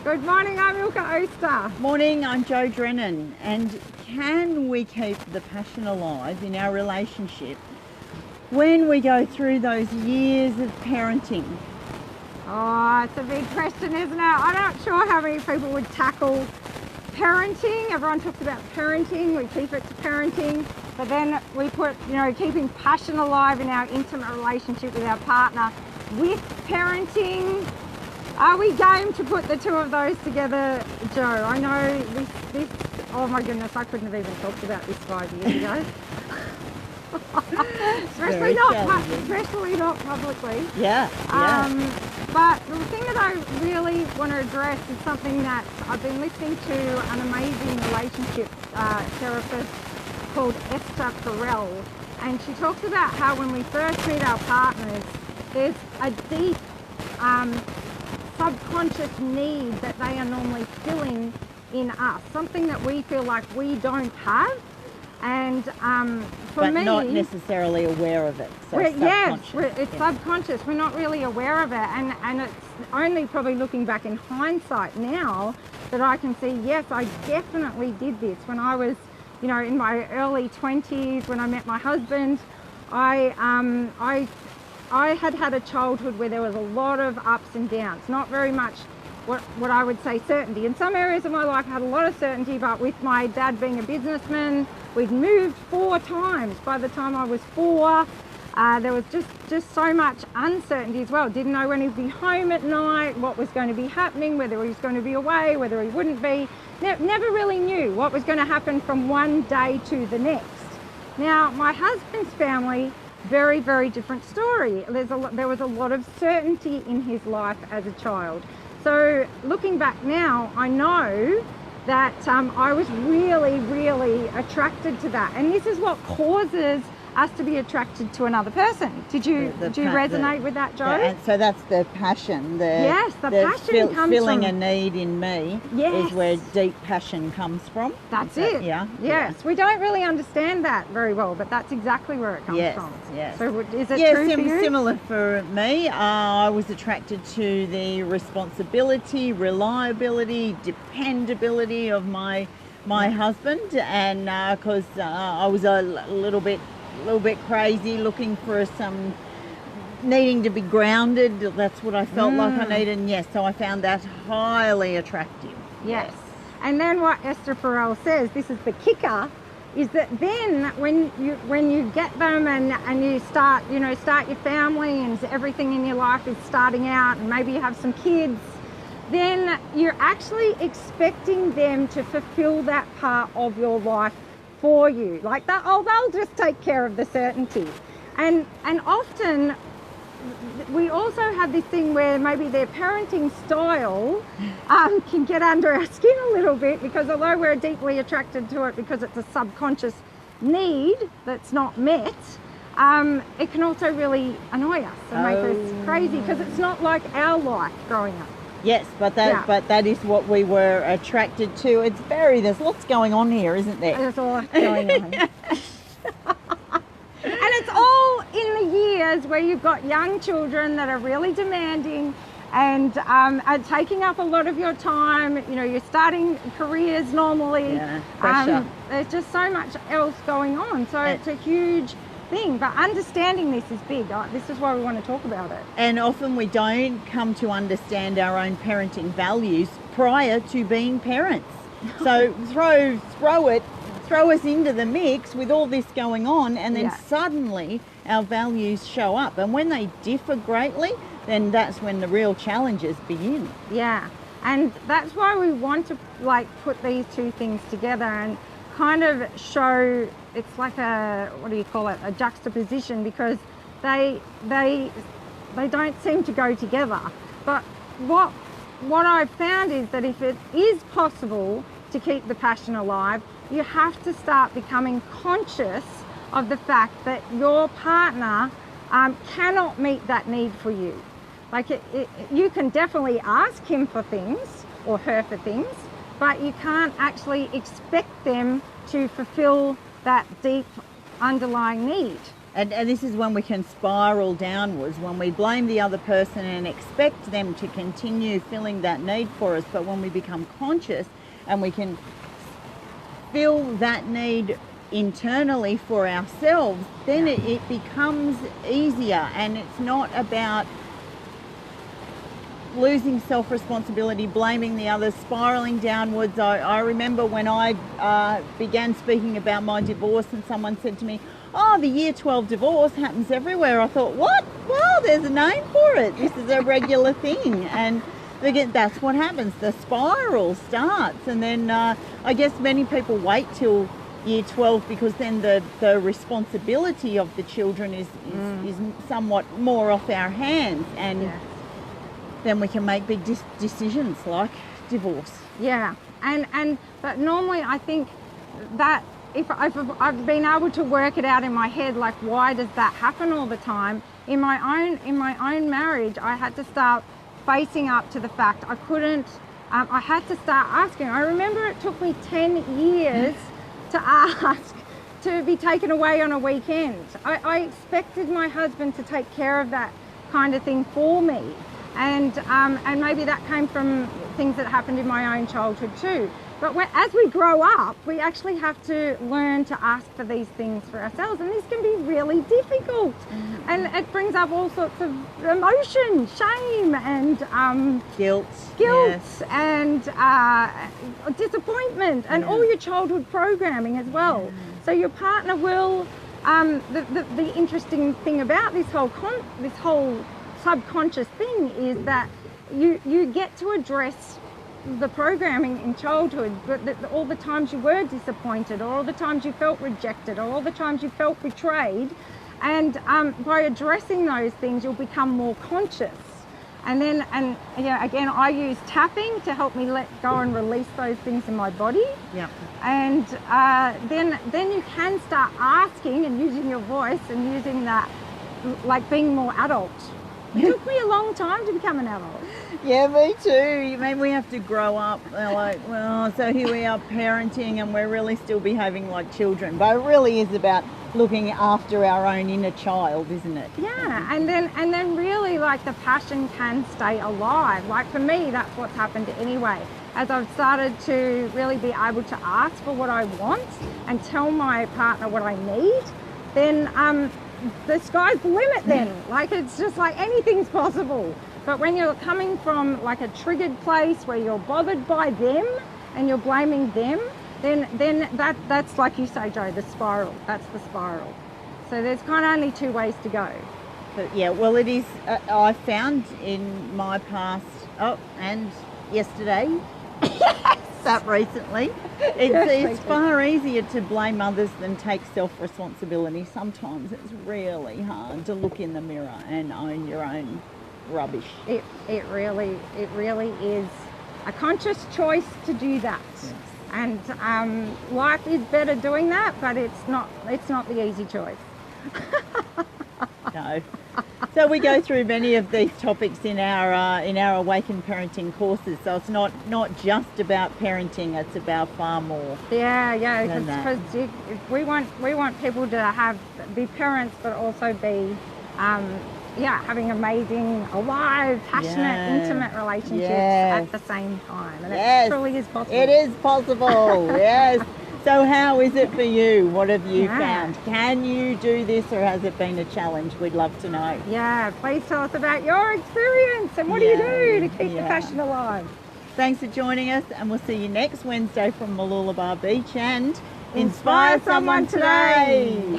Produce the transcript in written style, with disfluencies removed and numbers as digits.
Good morning, I'm Ilka Oster. Morning, I'm Jo Drennan. And can we keep the passion alive in our relationship when we go through those years of parenting? Oh, it's a big question, isn't it? I'm not sure how many people would tackle parenting. Everyone talks about parenting, we keep it to parenting, but then we put, keeping passion alive in our intimate relationship with our partner with parenting. Are we game to put the two of those together, Jo? I know this, oh my goodness, I couldn't have even talked about this 5 years ago. especially not publicly. Yeah. But the thing that I really want to address is something that I've been listening to an amazing relationship therapist called Esther Perel, and she talks about how when we first meet our partners, there's a deep subconscious need that they are normally filling in us, something that we feel like we don't have. And for me, but not necessarily aware of it. So it's subconscious. We're not really aware of it, and it's only probably looking back in hindsight now that I can see, yes, I definitely did this when I was, in my early 20s. When I met my husband, I had a childhood where there was a lot of ups and downs, not very much what I would say certainty. In some areas of my life I had a lot of certainty, but with my dad being a businessman, we'd moved 4 times by the time I was 4. There was just so much uncertainty as well. Didn't know when he'd be home at night, what was going to be happening, whether he was going to be away, whether he wouldn't be. Never really knew what was going to happen from one day to the next. Now, my husband's family, very, very different story. There was a lot of certainty in his life as a child. So looking back now, I know that I was really, really attracted to that. And this is what causes us to be attracted to another person. Did you resonate with that, Jo? And so that's the passion. Yes, the passion comes filling from a need in me. Yes. Is where deep passion comes from. That's it. Yeah. Yes, we don't really understand that very well, but that's exactly where it comes from. Yes. So is it true for you? Similar for me. I was attracted to the responsibility, reliability, dependability of my husband, and because I was a little bit crazy, looking for some, needing to be grounded. That's what I felt like I needed. And yes, so I found that highly attractive. Yes. And then what Esther Perel says, this is the kicker, is that then when you get them and you start your family and everything in your life is starting out, and maybe you have some kids, then you're actually expecting them to fulfill that part of your life for you. Like that, they'll just take care of the certainty. And often we also have this thing where maybe their parenting style can get under our skin a little bit, because although we're deeply attracted to it because it's a subconscious need that's not met, it can also really annoy us and make us crazy because it's not like our life growing up. Yes, but that is what we were attracted to. There's lots going on here, isn't there? There's a lot going on. And it's all in the years where you've got young children that are really demanding and are taking up a lot of your time. You're starting careers normally. Yeah, pressure. There's just so much else going on. So it's a huge thing, but understanding this is big. This is why we want to talk about it. And often we don't come to understand our own parenting values prior to being parents. So throw us into the mix with all this going on, and then suddenly our values show up. And when they differ greatly, then that's when the real challenges begin. Yeah, and that's why we want to put these two things together and kind of show, it's like a juxtaposition, because they don't seem to go together. But what I've found is that if it is possible to keep the passion alive, you have to start becoming conscious of the fact that your partner cannot meet that need for you. You can definitely ask him for things or her for things, but you can't actually expect them to fulfill that deep underlying need. And this is when we can spiral downwards, when we blame the other person and expect them to continue filling that need for us. But when we become conscious and we can fill that need internally for ourselves, then it becomes easier, and it's not about losing self-responsibility, blaming the others, spiraling downwards. I remember when I began speaking about my divorce and someone said to me, oh, the year 12 divorce happens everywhere. I thought, what? Well, there's a name for it. This is a regular thing. And again, that's what happens. The spiral starts. And then I guess many people wait till year 12 because then the responsibility of the children is somewhat more off our hands. And then we can make big decisions like divorce. Yeah. But normally I think that if I've been able to work it out in my head, like why does that happen all the time? In my own marriage, I had to start facing up to the fact I couldn't. I had to start asking. I remember it took me 10 years to ask to be taken away on a weekend. I expected my husband to take care of that kind of thing for me, and maybe that came from things that happened in my own childhood too. But as we grow up, we actually have to learn to ask for these things for ourselves, and this can be really difficult. And it brings up all sorts of emotion, shame, and guilt, and disappointment, and all your childhood programming as well. So your partner will. The interesting thing about this whole subconscious thing is that you get to address the programming in childhood, but all the times you were disappointed, or all the times you felt rejected, or all the times you felt betrayed, and by addressing those things you'll become more conscious. And again, I use tapping to help me let go and release those things in my body. And then you can start asking and using your voice and using that, like being more adult. It took me a long time to become an adult. Yeah, me too. I mean, we have to grow up. They're like, well, so here we are parenting and we're really still behaving like children. But it really is about looking after our own inner child, isn't it? Yeah, and then really, like, the passion can stay alive. Like, for me, that's what's happened anyway. As I've started to really be able to ask for what I want and tell my partner what I need, then the sky's the limit then. Like, it's just like anything's possible. But when you're coming from like a triggered place where you're bothered by them and you're blaming them, then that's like you say, Joe, the spiral. That's the spiral. So there's kind of only two ways to go. But yeah, well, it is. I found in my past, and yesterday, that recently, it's far easier to blame others than take self-responsibility. Sometimes it's really hard to look in the mirror and own your own rubbish. It really is a conscious choice to do that. Yes. And life is better doing that, but it's not the easy choice. No. So we go through many of these topics in our Awaken Parenting courses. So it's not just about parenting; it's about far more. Yeah. Because we want people to be parents, but also be having amazing, alive, passionate, intimate relationships at the same time. And it truly is possible. It is possible. Yes. So how is it for you? What have you found? Can you do this, or has it been a challenge? We'd love to know. Yeah, please tell us about your experience and what do you do to keep the passion alive. Thanks for joining us, and we'll see you next Wednesday from Mooloolaba Beach, and inspire someone today.